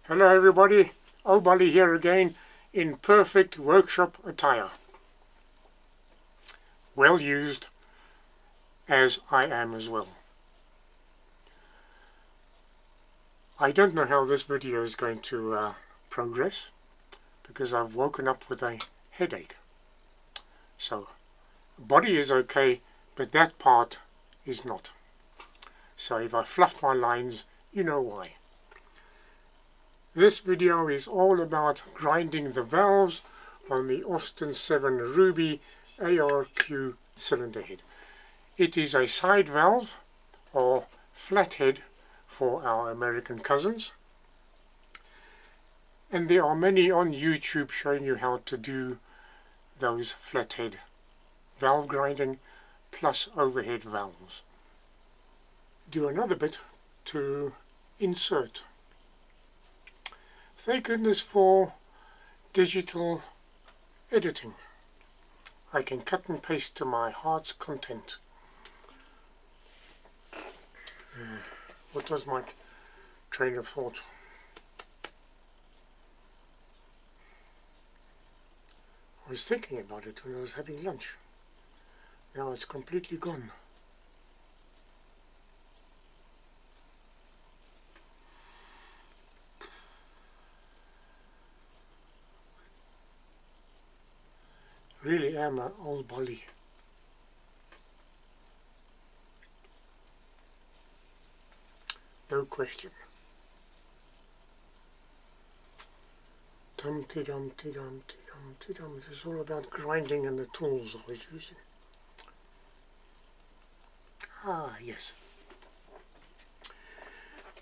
Hello everybody, O'Bolly here again in perfect workshop attire. Well used, as I am as well. I don't know how this video is going to progress because I've woken up with a headache. So, body is okay, but that part is not. So if I fluff my lines, you know why. This video is all about grinding the valves on the Austin 7 Ruby ARQ cylinder head. It is a side valve, or flathead for our American cousins. And there are many on YouTube showing you how to do those flathead valve grinding plus overhead valves. Do another bit to insert. Thank goodness for digital editing. I can cut and paste to my heart's content. What was my train of thought? I was thinking about it when I was having lunch. Now it's completely gone. Really am an old Bolly. No question. Dum-ti-dum-ti-dum-ti-dum-ti-dum. This is all about grinding and the tools I was using. Ah, yes.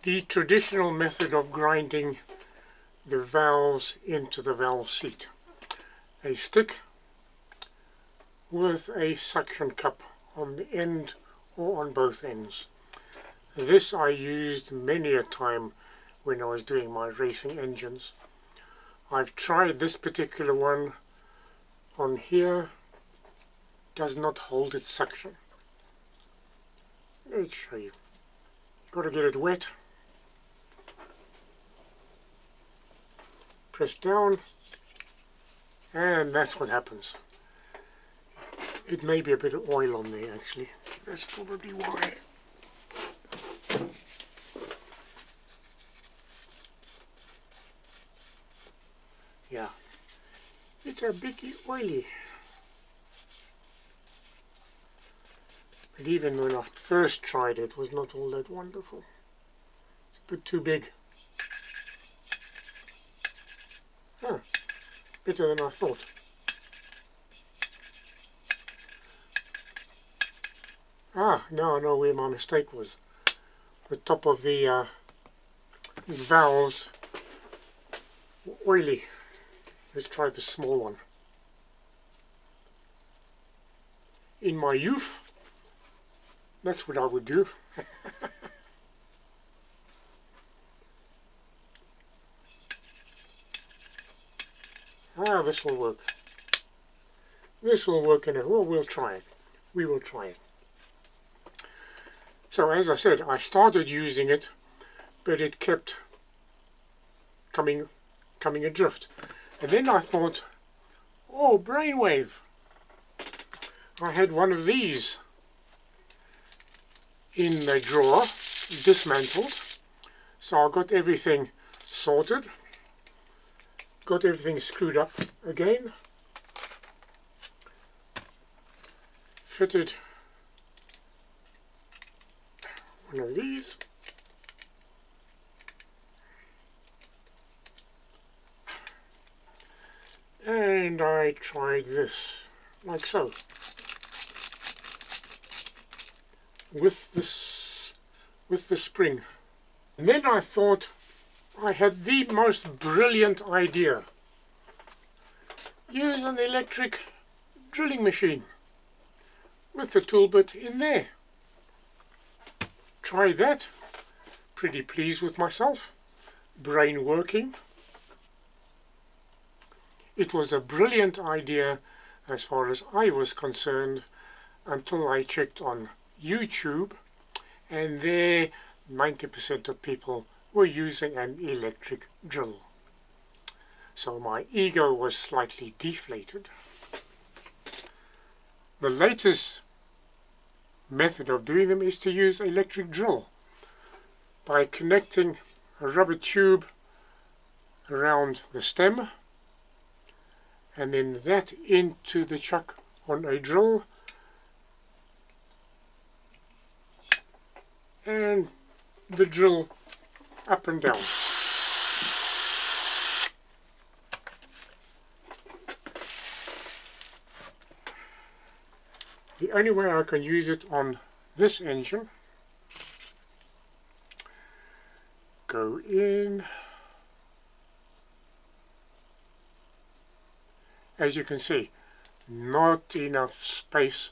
The traditional method of grinding the valves into the valve seat. A stick with a suction cup on the end or on both ends. This I used many a time when I was doing my racing engines. I've tried this particular one on here. Does not hold its suction. Let's show you. Got to get it wet. Press down, and that's what happens. It may be a bit of oil on there actually. That's probably why. Yeah, it's a bit oily. But even when I first tried it, it was not all that wonderful. It's a bit too big. Huh, better than I thought. Ah, now I know where my mistake was. The top of the valves were oily. Let's try the small one. In my youth, that's what I would do. Ah, this will work. This will work in it. Well, we'll try it. We will try it. So as I said, I started using it, but it kept coming adrift. And then I thought, oh, brainwave. I had one of these in the drawer, dismantled. So I got everything sorted, got everything screwed up again, fitted one of these, and I tried this like so with the spring. And then I thought I had the most brilliant idea. Use an electric drilling machine with the tool bit in there. Try that. Pretty pleased with myself. Brain working. It was a brilliant idea as far as I was concerned until I checked on YouTube, and there 90% of people were using an electric drill. So my ego was slightly deflated. The latest method of doing them is to use electric drill by connecting a rubber tube around the stem and then that into the chuck on a drill and the drill up and down. The only way I can use it on this engine, go in, as you can see, not enough space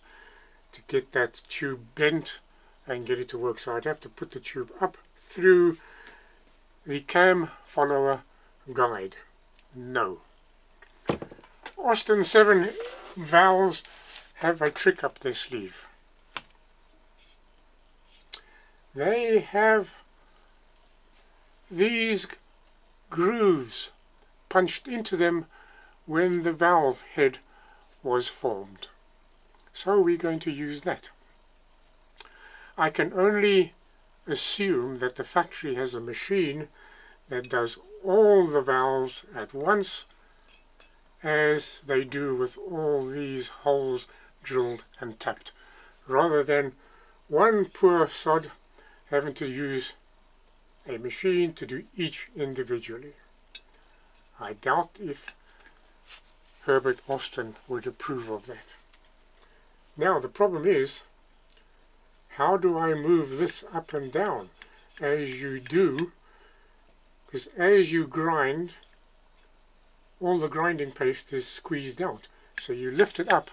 to get that tube bent and get it to work, so I'd have to put the tube up through the cam follower guide. No. Austin 7 valves have a trick up their sleeve. They have these grooves punched into them when the valve head was formed. So we're going to use that. I can only assume that the factory has a machine that does all the valves at once, as they do with all these holes drilled and tapped, rather than one poor sod having to use a machine to do each individually. I doubt if Herbert Austin would approve of that. Now the problem is, how do I move this up and down? As you do, because as you grind, all the grinding paste is squeezed out. So you lift it up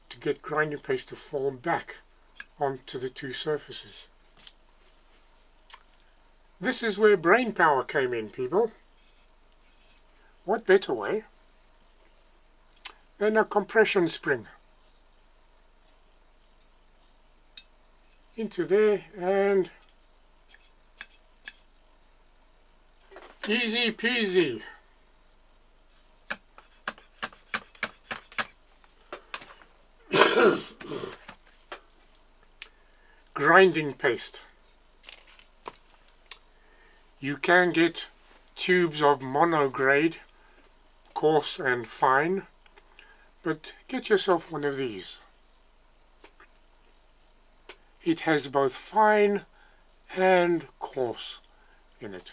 to get grinding paste to fall back onto the two surfaces. This is where brain power came in, people. What better way than a compression spring? Into there and easy peasy. Grinding paste. You can get tubes of monograde, coarse and fine, but get yourself one of these. It has both fine and coarse in it.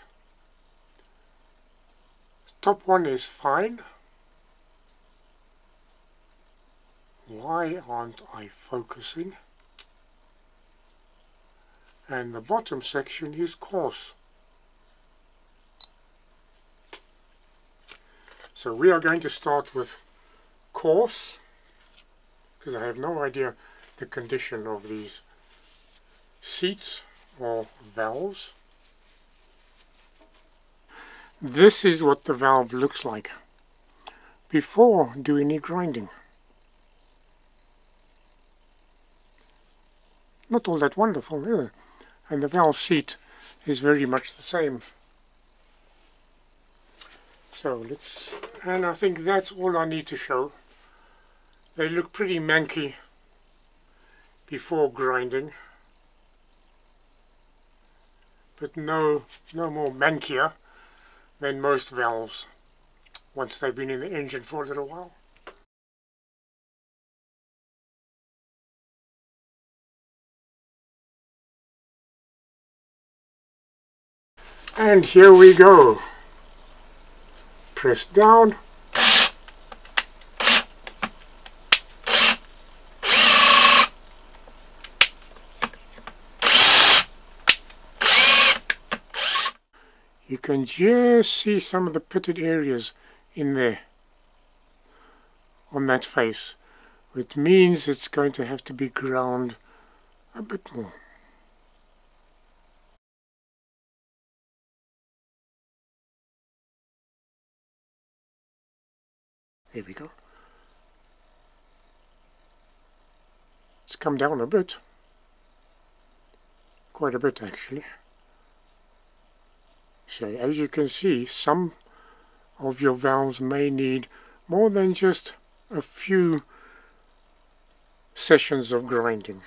Top one is fine. Why aren't I focusing? And the bottom section is coarse. So we are going to start with coarse, because I have no idea the condition of these seats or valves. This is what the valve looks like before doing any grinding. Not all that wonderful, is it? And the valve seat is very much the same. So and I think that's all I need to show. They look pretty manky before grinding, but no more mankier than most valves once they've been in the engine for a little while. And here we go. Press down. You can just see some of the pitted areas in there on that face, which means it's going to have to be ground a bit more. There we go. It's come down a bit. Quite a bit, actually. Okay, as you can see, some of your valves may need more than just a few sessions of grinding.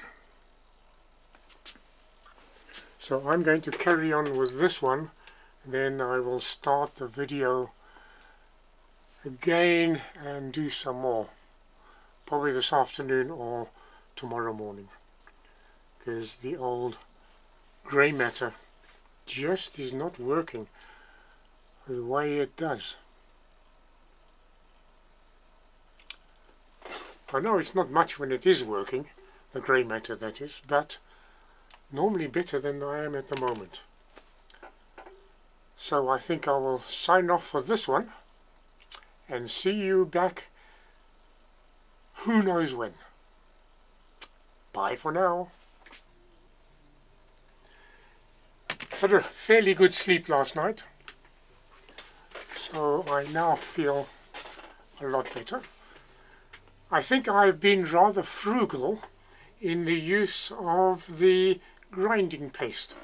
So I'm going to carry on with this one, then I will start the video again and do some more, probably this afternoon or tomorrow morning, because the old grey matter just is not working the way it does. I know it's not much when it is working, the grey matter that is, but normally better than I am at the moment. So I think I will sign off for this one and see you back who knows when. Bye for now. Had a fairly good sleep last night, so I now feel a lot better. I think I've been rather frugal in the use of the grinding paste.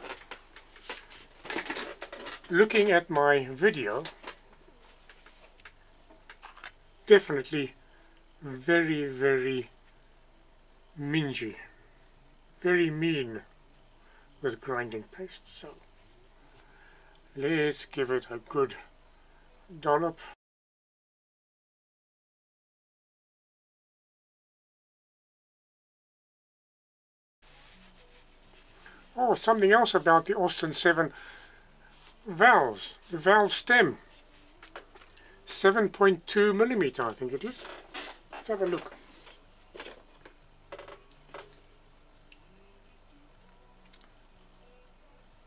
Looking at my video, definitely very, very mingy, very mean with grinding paste. So let's give it a good dollop. Oh, something else about the Austin 7 valves, the valve stem, 7.2 millimeter, I think it is. Let's have a look.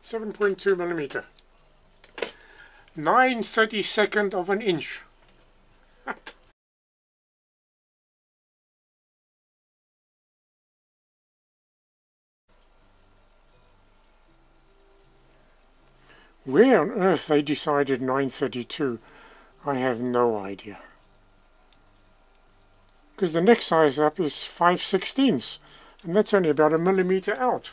.2 millimeter, 9/32 of an inch. Where on earth they decided 9/32, I have no idea. Because the next size up is 5/16, and that's only about a millimeter out.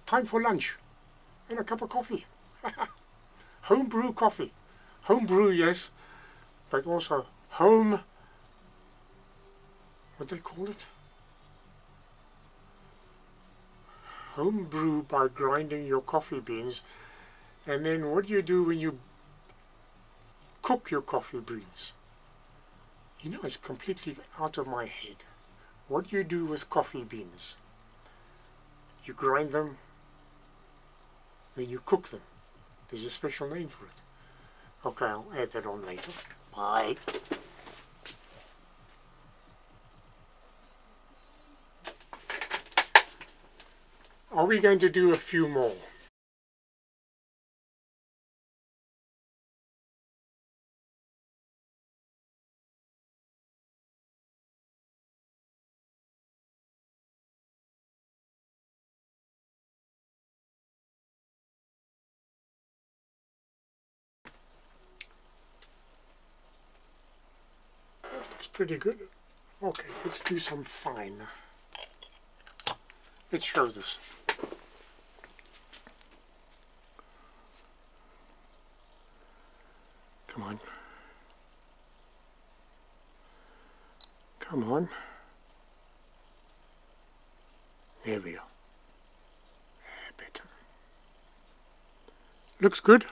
Time for lunch and a cup of coffee. Homebrew coffee. Homebrew, yes, but also home, what do they call it? Homebrew by grinding your coffee beans. And then what do you do when you cook your coffee beans? You know, it's completely out of my head. What do you do with coffee beans? You grind them, then you cook them. There's a special name for it. Okay, I'll add that on later. Bye. Are we going to do a few more? Looks pretty good. Okay, let's do some fine. Let's show this. Come on. Come on. There we are. Better. Looks good.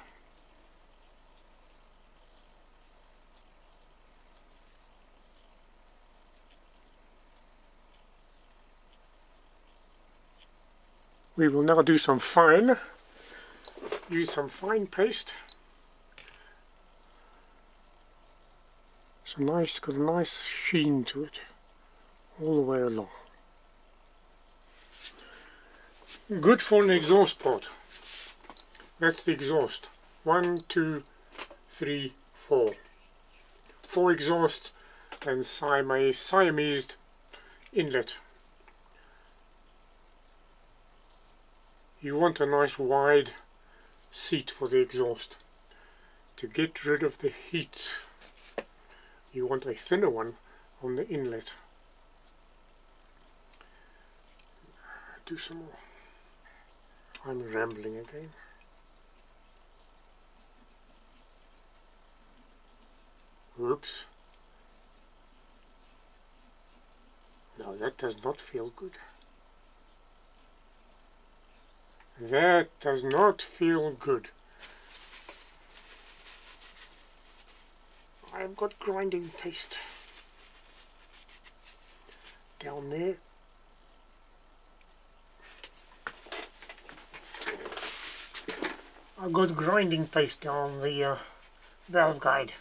We will now do some fine. Use some fine paste. It's got a nice sheen to it all the way along. Good for an exhaust port. That's the exhaust. 1, 2, 3, 4. 4 exhaust and Siamese inlet. You want a nice wide seat for the exhaust to get rid of the heat You want a thinner one on the inlet. Do some more. I'm rambling again. Oops. No, that does not feel good. That does not feel good. I've got grinding paste down there. I've got grinding paste down the valve guide.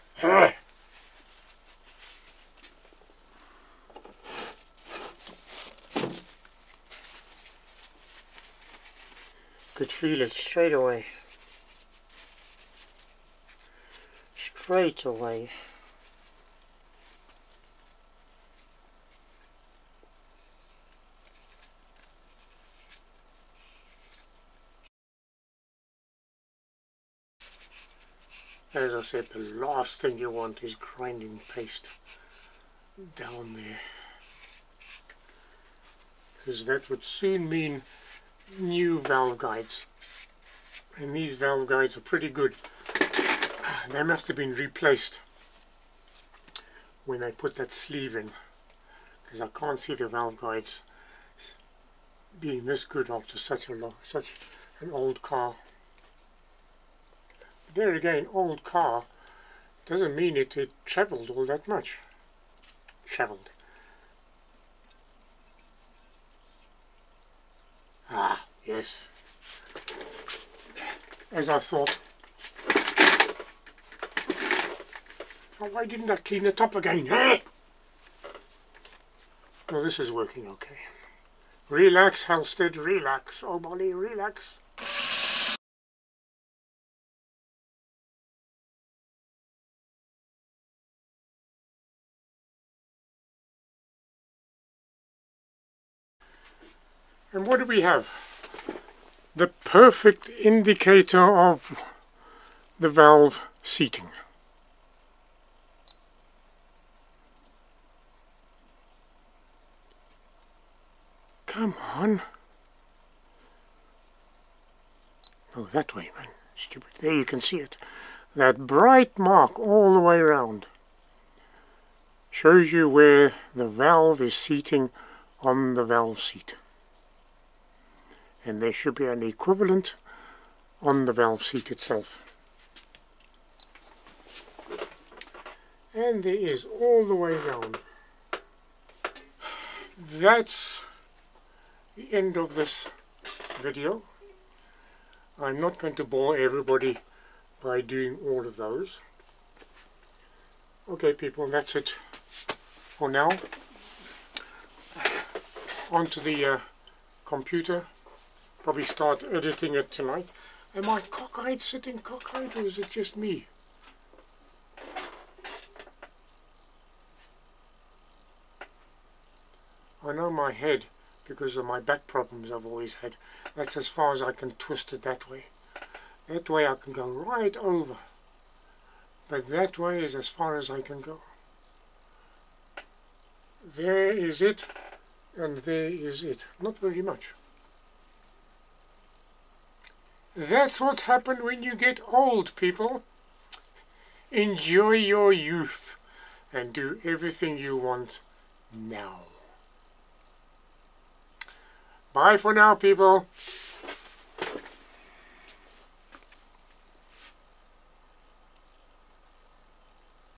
Could feel it straight away. Straight away. As I said, the last thing you want is grinding paste down there, because that would soon mean new valve guides, and these valve guides are pretty good. They must have been replaced when they put that sleeve in, because I can't see the valve guides being this good after such an old car. There again, old car doesn't mean it travelled all that much. Travelled. Ah, yes. As I thought. Oh, why didn't I clean the top again? Eh? Well, this is working okay. Relax, Halstead, relax. Oh, Molly, relax. And what do we have? The perfect indicator of the valve seating. Come on. Oh, that way, man. Stupid. There you can see it. That bright mark all the way around shows you where the valve is seating on the valve seat. And there should be an equivalent on the valve seat itself. And there is all the way around. That's the end of this video. I'm not going to bore everybody by doing all of those. Okay people, that's it for now. Onto the computer. Probably start editing it tonight. Am I cockeyed, sitting cockeyed, or is it just me? I know my head, because of my back problems I've always had, that's as far as I can twist it that way. That way I can go right over. But that way is as far as I can go. There is it, and there is it. Not very much. That's what happens when you get old, people. Enjoy your youth and do everything you want now. Bye for now, people.